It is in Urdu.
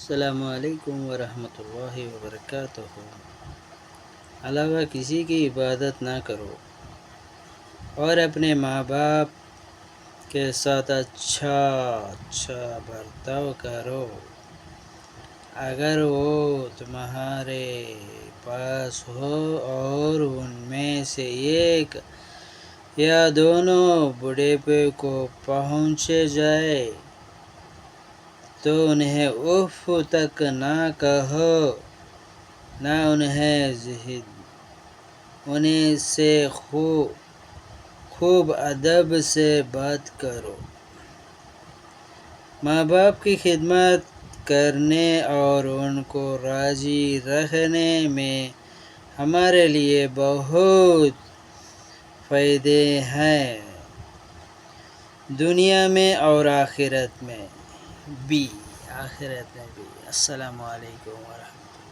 السلام علیکم ورحمۃ اللہ وبرکاتہ۔ علاوہ کسی کی عبادت نہ کرو اور اپنے ماں باپ کے ساتھ اچھا برتاؤ کرو اگر وہ تمہارے پاس ہو اور ان میں سے ایک یا دونوں بڑھاپے کو پہنچ جائے تو انہیں اف تک نہ کہو، نہ انہیں سے خوب ادب سے بات کرو۔ ماں باپ کی خدمت کرنے اور ان کو راضی رکھنے میں ہمارے لیے بہت فائدے ہیں، دنیا میں اور آخرت میں بھی۔ السلام علیکم ورحمۃ اللہ۔